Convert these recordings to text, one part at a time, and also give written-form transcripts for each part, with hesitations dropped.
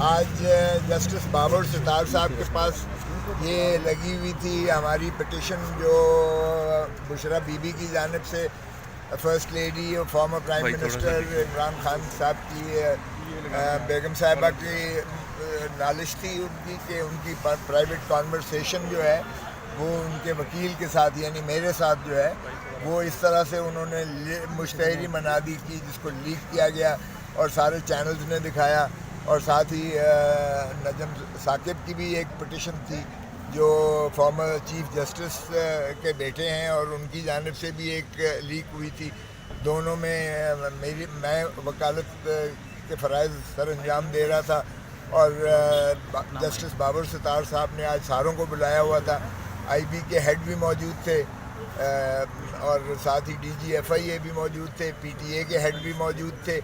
آج جسٹس بابر ستار صاحب کے پاس یہ لگی ہوئی تھی ہماری پٹیشن جو بشرا بی بی کی جانب سے فرسٹ لیڈی اور former prime minister Imran Khan صاحب کی بیگم صاحبہ کی نالش تھی ان کی کہ ان کی پرائیویٹ کانورسیشن جو ہے وہ ان کے وکیل کے ساتھ یعنی میرے ساتھ جو ہے وہ اس طرح سے انہوں نے مشتہری منادی کی جس کو لیک کیا گیا اور سارے چینلز نے دکھایا. اور ساتھ ہی نجم ثاقب کی بھی ایک پٹیشن تھی جو فارمر چیف جسٹس کے بیٹے ہیں اور ان کی جانب سے بھی ایک لیک ہوئی تھی. دونوں میں میں وکالت کے فرائض سر انجام دے رہا تھا اور جسٹس بابر ستار صاحب نے آج ساروں کو بلایا ہوا تھا. آئی بی کے ہیڈ بھی موجود تھے اور ساتھ ہی ڈی جی ایف آئی اے بھی موجود تھے, پی ٹی اے کے ہیڈ بھی موجود تھے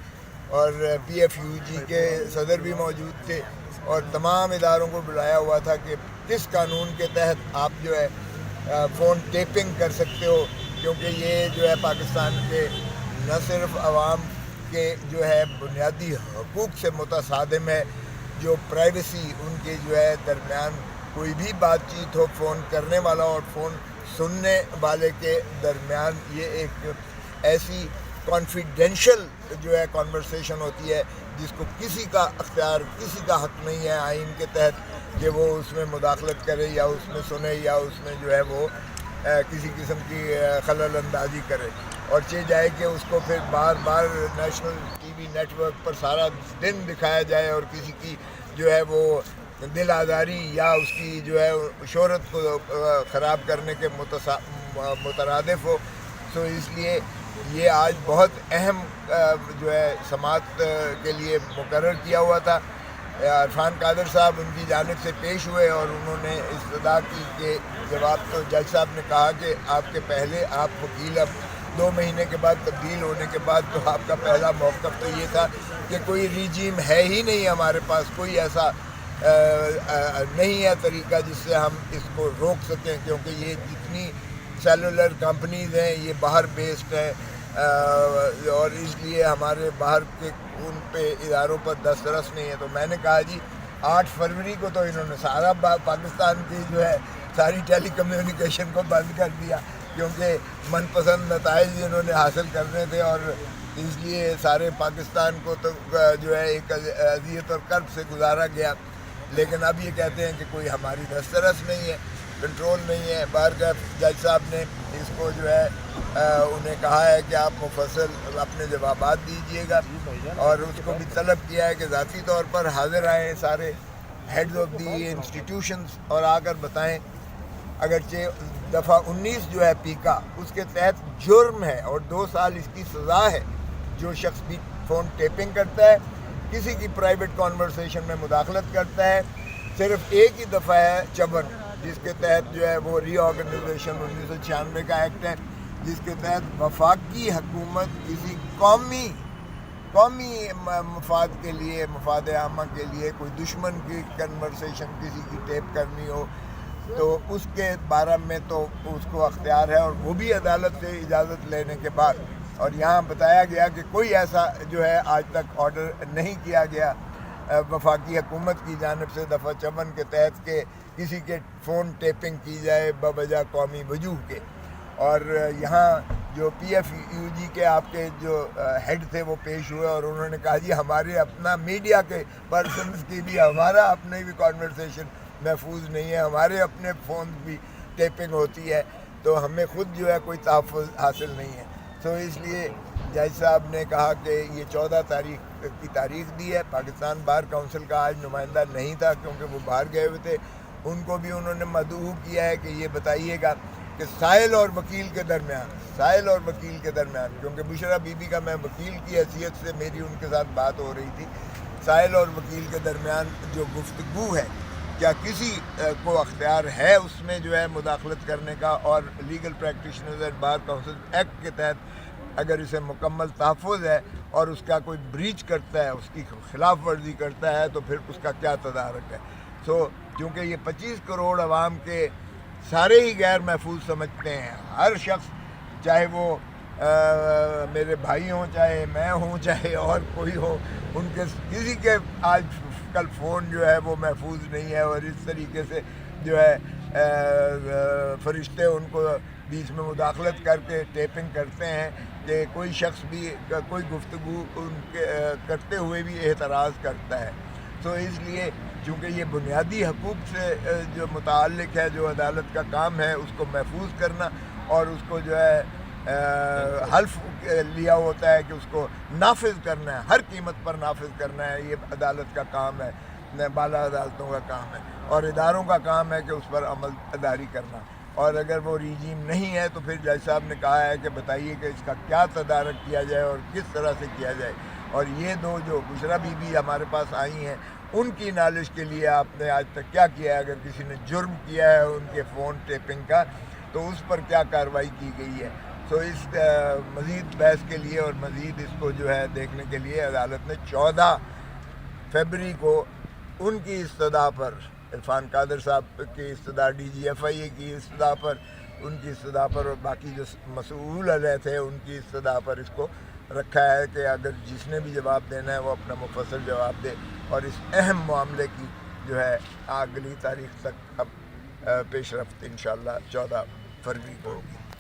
اور پی ایف یو جی کے صدر بھی موجود تھے اور تمام اداروں کو بلایا ہوا تھا کہ کس قانون کے تحت آپ جو ہے فون ٹیپنگ کر سکتے ہو, کیونکہ یہ جو ہے پاکستان کے نہ صرف عوام کے جو ہے بنیادی حقوق سے متصادم ہے, جو پرائیویسی ان کے جو ہے درمیان کوئی بھی بات چیت ہو فون کرنے والا اور فون سننے والے کے درمیان یہ ایک ایسی کانفیڈینشیل جو ہے کانورسیشن ہوتی ہے جس کو کسی کا اختیار کسی کا حق نہیں ہے آئین کے تحت کہ وہ اس میں مداخلت کرے یا اس میں سنے یا اس میں جو ہے وہ کسی قسم کی خلل اندازی کرے اور چاہے جائے کہ اس کو پھر بار بار national TV network پر سارا دن دکھایا جائے اور کسی کی جو ہے وہ دل آزاری یا اس کی جو ہے شہرت کو خراب کرنے کے مترادف ہو. سو اس لیے یہ آج بہت اہم جو ہے سماعت کے لیے مقرر کیا ہوا تھا. عرفان قادر صاحب ان کی جانب سے پیش ہوئے اور انہوں نے استدعا کی کہ جواب تو جج صاحب نے کہا کہ آپ کے پہلے آپ وکیل اب 2 مہینے کے بعد تبدیل ہونے کے بعد تو آپ کا پہلا موقف تو یہ تھا کہ کوئی ریجیم ہے ہی نہیں ہمارے پاس, کوئی ایسا نہیں ہے طریقہ جس سے ہم اس کو روک سکیں, کیونکہ یہ جتنی سیلولر کمپنیز ہیں یہ باہر بیسڈ ہیں اور اس لیے ہمارے باہر کے ان پہ اداروں پر دسترس نہیں ہے. تو میں نے کہا جی 8 فروری کو تو انہوں نے سارا پاکستان کی جو ہے ساری ٹیلی کمیونیکیشن کو بند کر دیا کیونکہ من پسند نتائج انہوں نے حاصل کرنے تھے اور اس لیے سارے پاکستان کو تو جو ہے ایک اذیت اور کرب سے گزارا گیا. لیکن اب یہ کہتے ہیں کہ کوئی ہماری دسترس نہیں ہے, کنٹرول نہیں ہے. باہر کا جج صاحب نے اس کو جو ہے انہیں کہا ہے کہ آپ مفصل اپنے جوابات دیجیے گا اور اس کو بھی طلب کیا ہے کہ ذاتی طور پر حاضر آئیں سارے ہیڈز آف دی انسٹیٹیوشنز اور آ کر بتائیں. اگرچہ دفعہ 19 جو ہے پیکا اس کے تحت جرم ہے اور 2 سال اس کی سزا ہے جو شخص بھی فون ٹیپنگ کرتا ہے, کسی کی پرائیویٹ کانورسیشن میں مداخلت کرتا ہے. صرف ایک ہی دفعہ ہے 54 جس کے تحت جو ہے وہ ری آرگنائزیشن 1996 کا ایکٹ ہے جس کے تحت وفاقی حکومت کسی قومی مفاد کے لیے مفاد عامہ کے لیے کوئی دشمن کی کنورسیشن کسی کی ٹیپ کرنی ہو تو اس کے بارے میں تو اس کو اختیار ہے اور وہ بھی عدالت سے اجازت لینے کے بعد. اور یہاں بتایا گیا کہ کوئی ایسا جو ہے آج تک آرڈر نہیں کیا گیا وفاقی حکومت کی جانب سے دفعہ 54 کے تحت کہ کسی کے فون ٹیپنگ کی جائے بوجہ قومی وجوہ کے. اور یہاں جو پی ایف یو جی کے آپ کے جو ہیڈ تھے وہ پیش ہوئے اور انہوں نے کہا جی ہمارے اپنا میڈیا کے پرسنز کی بھی ہمارا اپنے بھی کانورسیشن محفوظ نہیں ہے, ہمارے اپنے فون بھی ٹیپنگ ہوتی ہے تو ہمیں خود جو ہے کوئی تحفظ حاصل نہیں ہے. تو اس لیے جج صاحب نے کہا کہ یہ 14 تاریخ کی تاریخ دی ہے. پاکستان بار کونسل کا آج نمائندہ نہیں تھا کیونکہ وہ باہر گئے ہوئے تھے, ان کو بھی انہوں نے مدعو کیا ہے کہ یہ بتائیے گا کہ سائل اور وکیل کے درمیان کیونکہ بشرا بی بی کا میں وکیل کی حیثیت سے میری ان کے ساتھ بات ہو رہی تھی, سائل اور وکیل کے درمیان جو گفتگو ہے کیا کسی کو اختیار ہے اس میں جو ہے مداخلت کرنے کا, اور legal practitioners and bar council act کے تحت اگر اسے مکمل تحفظ ہے اور اس کا کوئی بریچ کرتا ہے اس کی خلاف ورزی کرتا ہے تو پھر اس کا کیا تدارک ہے. سو کیونکہ یہ 25 کروڑ عوام کے سارے ہی غیر محفوظ سمجھتے ہیں, ہر شخص چاہے وہ میرے بھائی ہوں چاہے میں ہوں چاہے اور کوئی ہو, ان کے کسی کے آج کا فون جو ہے وہ محفوظ نہیں ہے، اور اس طریقے سے جو ہے فرشتے ان کو بیچ میں مداخلت کر کے ٹیپنگ کرتے ہیں کہ کوئی شخص بھی کوئی گفتگو ان کے کرتے ہوئے بھی اعتراض کرتا ہے. تو اس لیے چونکہ یہ بنیادی حقوق سے جو متعلق ہے، جو عدالت کا کام ہے اس کو محفوظ کرنا، اور اس کو جو ہے حلف لیا ہوتا ہے کہ اس کو نافذ کرنا ہے، ہر قیمت پر نافذ کرنا ہے. یہ عدالت کا کام ہے، بالا عدالتوں کا کام ہے، اور اداروں کا کام ہے کہ اس پر عمل داری کرنا. اور اگر وہ رجیم نہیں ہے تو پھر جج صاحب نے کہا ہے کہ بتائیے کہ اس کا کیا تدارک کیا جائے اور کس طرح سے کیا جائے. اور یہ دو جو بشرا بی بی ہمارے پاس آئی ہیں، ان کی نالش کے لیے آپ نے آج تک کیا کیا ہے؟ اگر کسی نے جرم کیا ہے ان کے فون ٹیپنگ کا تو اس پر کیا کارروائی کی گئی ہے؟ تو اس مزید بحث کے لیے اور مزید اس کو جو ہے دیکھنے کے لیے عدالت نے 14 فروری کو ان کی استدعا پر، عرفان قادر صاحب کی استدعا، ڈی جی ایف آئی اے کی استدعا پر، ان کی استدعا پر، اور باقی جو مسئول علیہ تھے ان کی استدعا پر اس کو رکھا ہے کہ اگر جس نے بھی جواب دینا ہے وہ اپنا مفصل جواب دے، اور اس اہم معاملے کی جو ہے اگلی تاریخ تک اب پیش رفت انشاءاللہ 14 فروری کو ہوگی.